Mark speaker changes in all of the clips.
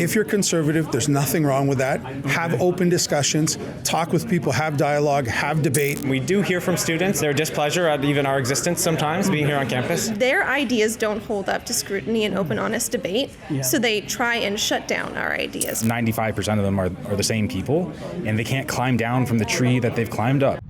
Speaker 1: If you're conservative, there's nothing wrong with that. Have open discussions, talk with people, have dialogue, have debate.
Speaker 2: We do hear from students their displeasure at even our existence sometimes being here on campus.
Speaker 3: Their ideas don't hold up to scrutiny and open, honest debate, so they try and shut down our ideas.
Speaker 4: 95% of them are the same people, and they can't climb down from the tree that they've climbed up.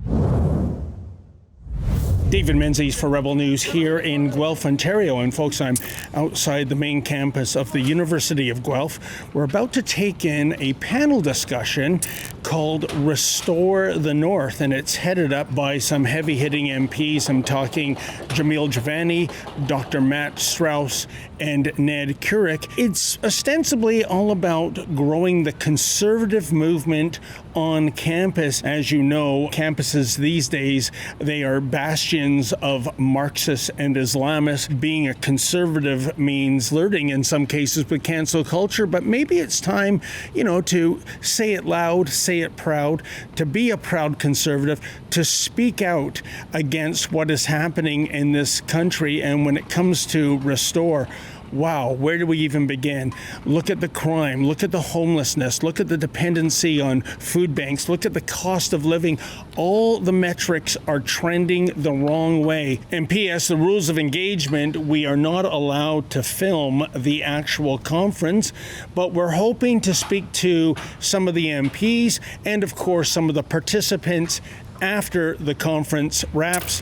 Speaker 5: David Menzies for Rebel News here in Guelph, Ontario. And folks, I'm outside the main campus of the University of Guelph. We're about to take in a panel discussion called Restore the North, and it's headed up by some heavy-hitting MPs. I'm talking Jivani, Dr. Matt Strauss, and Ned Couric. It's ostensibly all about growing the conservative movement on campus. As you know, campuses these days, they are bastions of Marxists and Islamists. Being a conservative means flirting in some cases with cancel culture, but maybe it's time, to say it loud, say it proud, to be a proud conservative, to speak out against what is happening in this country. And when it comes to restore, wow, where do we even begin? Look at the crime, look at the homelessness, look at the dependency on food banks, look at the cost of living. All the metrics are trending the wrong way. And P.S., the rules of engagement, we are not allowed to film the actual conference, but we're hoping to speak to some of the MPs and, of course, some of the participants after the conference wraps.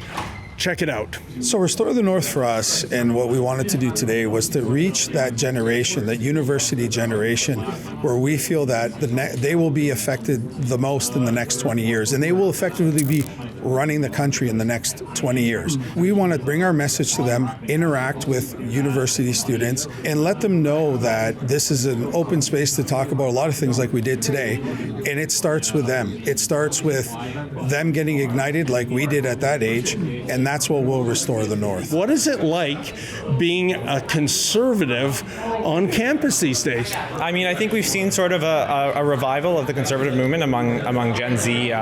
Speaker 5: Check it out.
Speaker 1: So Restore the North for us, and what we wanted to do today was to reach that generation, that university generation, where we feel that they will be affected the most in the next 20 years, and they will effectively be running the country in the next 20 years. We want to bring our message to them, interact with university students, and let them know that this is an open space to talk about a lot of things like we did today, and it starts with them. It starts with them getting ignited like we did at that age, and that's what will restore the North.
Speaker 5: What is it like being a conservative on campus these days?
Speaker 2: I mean, I think we've seen sort of a revival of the conservative movement among Gen Z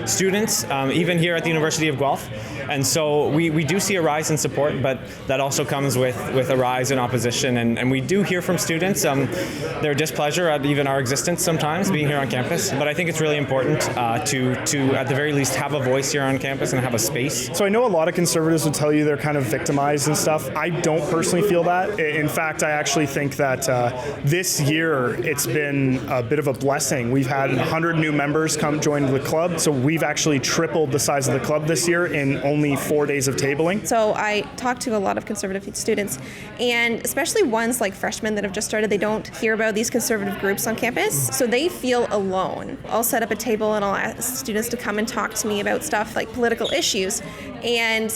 Speaker 2: students, even here at the University of Guelph. And so we do see a rise in support, but that also comes with a rise in opposition. And we do hear from students their displeasure at even our existence sometimes being here on campus. But I think it's really important to at the very least have a voice here on campus and have a space.
Speaker 6: So I know a lot of conservatives would tell you they're kind of victimized and stuff. I don't personally feel that. In fact, I actually think that this year it's been a bit of a blessing. We've had 100 new members come join the club, so we've actually tripled the size of the club this year in only 4 days of tabling.
Speaker 3: So I talk to a lot of conservative students, and especially ones like freshmen that have just started, they don't hear about these conservative groups on campus, so they feel alone. I'll set up a table and I'll ask students to come and talk to me about stuff like political issues, and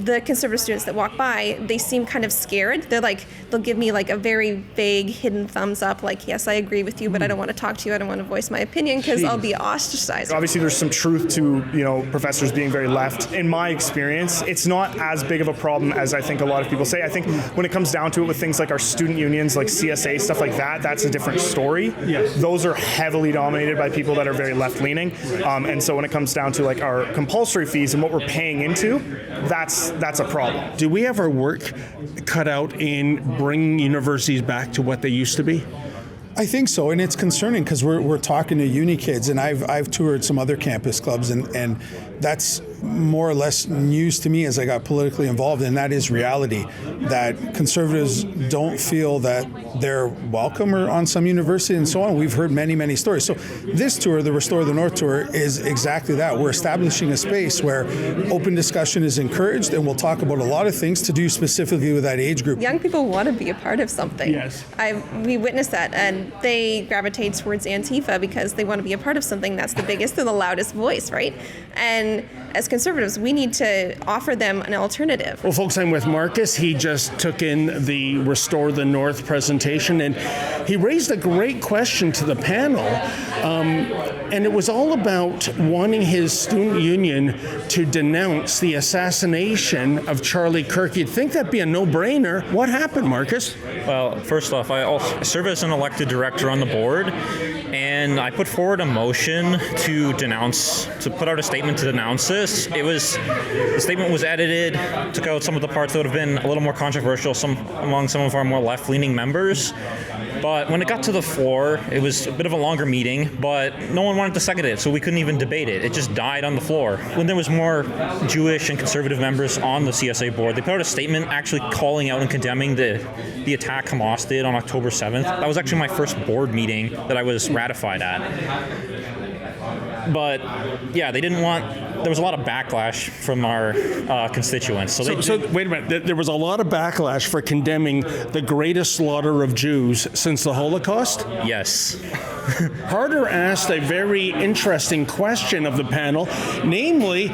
Speaker 3: the conservative students that walk by, they seem kind of scared. They'll give me like a very vague hidden thumbs up, like, yes, I agree with you, but I don't want to talk to you. I don't want to voice my opinion because I'll be ostracized.
Speaker 6: Obviously, there's some truth to, professors being very left. In my experience, it's not as big of a problem as I think a lot of people say. I think when it comes down to it with things like our student unions, like CSA, stuff like that, that's a different story.
Speaker 5: Yes.
Speaker 6: Those are heavily dominated by people that are very left-leaning. And so when it comes down to like our compulsory fees and what we're paying into, that's a problem.
Speaker 5: Do we have our work cut out in bringing universities back to what they used to be?
Speaker 1: I think so, and it's concerning because we're talking to uni kids, and I've toured some other campus clubs, and that's more or less news to me as I got politically involved, and that is reality, that conservatives don't feel that they're welcome or on some university and so on. We've heard many, many stories. So this tour, the Restore the North tour, is exactly that. We're establishing a space where open discussion is encouraged, and we'll talk about a lot of things to do specifically with that age group.
Speaker 3: Young people want to be a part of something.
Speaker 5: Yes.
Speaker 3: We witnessed that, and they gravitate towards Antifa because they want to be a part of something that's the biggest and the loudest voice, right? And as conservatives, we need to offer them an alternative.
Speaker 5: Well, folks, I'm with Marcus. He just took in the Restore the North presentation, and he raised a great question to the panel. And it was all about wanting his student union to denounce the assassination of Charlie Kirk. You'd think that'd be a no-brainer. What happened, Marcus?
Speaker 7: Well, first off, I serve as an elected director on the board, and I put forward a motion to put out a statement to denounce this. The statement was edited, took out some of the parts that would have been a little more controversial among some of our more left-leaning members. But when it got to the floor, it was a bit of a longer meeting, but no one wanted to second it, so we couldn't even debate it. It just died on the floor. When there was more Jewish and conservative members on the CSA board, they put out a statement actually calling out and condemning the attack Hamas did on October 7th. That was actually my first board meeting that I was ratified at. But yeah, they didn't want. There was a lot of backlash from our constituents. So
Speaker 5: wait a minute. There was a lot of backlash for condemning the greatest slaughter of Jews since the Holocaust?
Speaker 7: Yes.
Speaker 5: Harder asked a very interesting question of the panel, namely,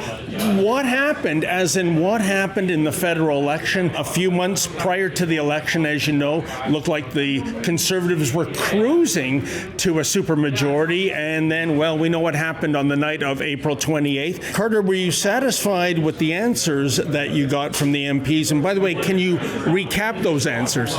Speaker 5: what happened in the federal election a few months prior to the election? As you know, looked like the Conservatives were cruising to a supermajority, and then, well, we know what happened on the night of April 28th. Carter, were you satisfied with the answers that you got from the MPs? And by the way, can you recap those answers?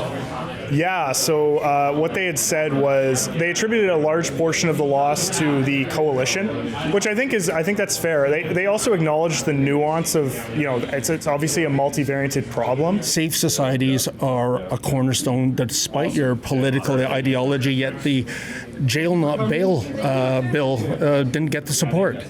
Speaker 6: Yeah, so what they had said was they attributed a large portion of the loss to the coalition, which I think that's fair. They also acknowledged the nuance of, it's obviously a multivariated problem.
Speaker 5: Safe societies are a cornerstone despite your political ideology, yet the jail not bail bill didn't get the support.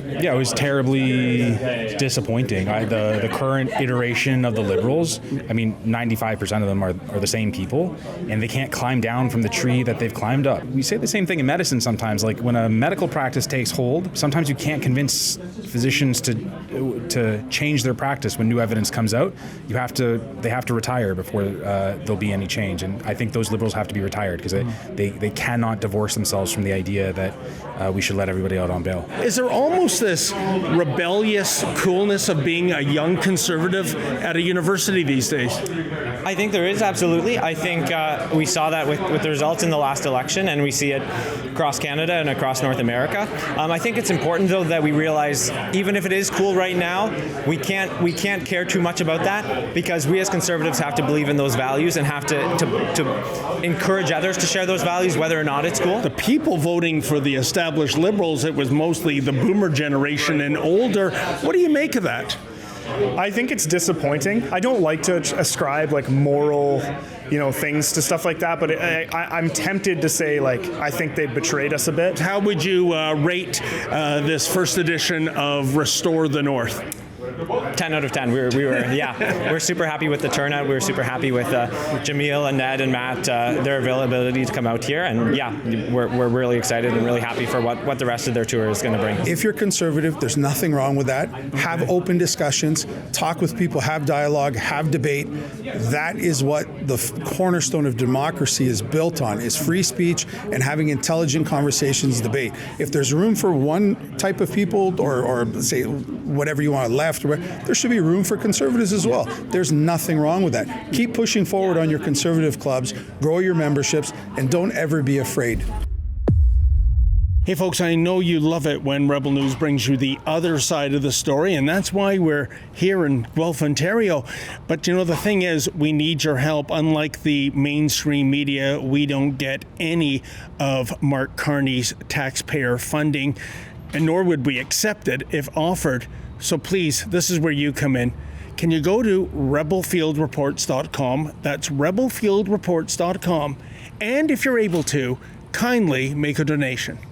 Speaker 4: Yeah, it was terribly disappointing. The current iteration of the Liberals, 95% of them are the same people, and they can't climb down from the tree that they've climbed up. We say the same thing in medicine sometimes. Like when a medical practice takes hold, sometimes you can't convince physicians to change their practice when new evidence comes out. They have to retire before there'll be any change. And I think those Liberals have to be retired because they cannot divorce themselves from the idea that we should let everybody out on bail.
Speaker 5: Is there almost this rebellious coolness of being a young conservative at a university these days?
Speaker 2: I think there is, absolutely. I think we saw that with the results in the last election, and we see it across Canada and across North America. I think it's important, though, that we realize even if it is cool right now, we can't care too much about that, because we as conservatives have to believe in those values and have to encourage others to share those values, whether or not it's cool.
Speaker 5: The people voting for the established Liberals, it was mostly the boomer generation and older. What do you make of that?
Speaker 6: I think it's disappointing. I don't like to ascribe moral, things to stuff like that, but I'm tempted to say I think they betrayed us a bit.
Speaker 5: How would you rate this first edition of Restore the North?
Speaker 2: 10 out of 10. We're super happy with the turnout. We were super happy with Jamil and Ned and Matt, their availability to come out here. And we're really excited and really happy for what the rest of their tour is going to bring.
Speaker 1: If you're conservative, there's nothing wrong with that. Have open discussions, talk with people, have dialogue, have debate. That is what the cornerstone of democracy is built on, is free speech and having intelligent conversations, debate. If there's room for one type of people or say whatever you want, left, there should be room for conservatives as well. There's nothing wrong with that. Keep pushing forward on your conservative clubs, grow your memberships, and don't ever be afraid.
Speaker 5: Hey folks, I know you love it when Rebel News brings you the other side of the story, and that's why we're here in Guelph, Ontario. But the thing is, we need your help. Unlike the mainstream media, we don't get any of Mark Carney's taxpayer funding, and nor would we accept it if offered. So please, this is where you come in. Can you go to rebelfieldreports.com? That's rebelfieldreports.com. And if you're able to, kindly make a donation.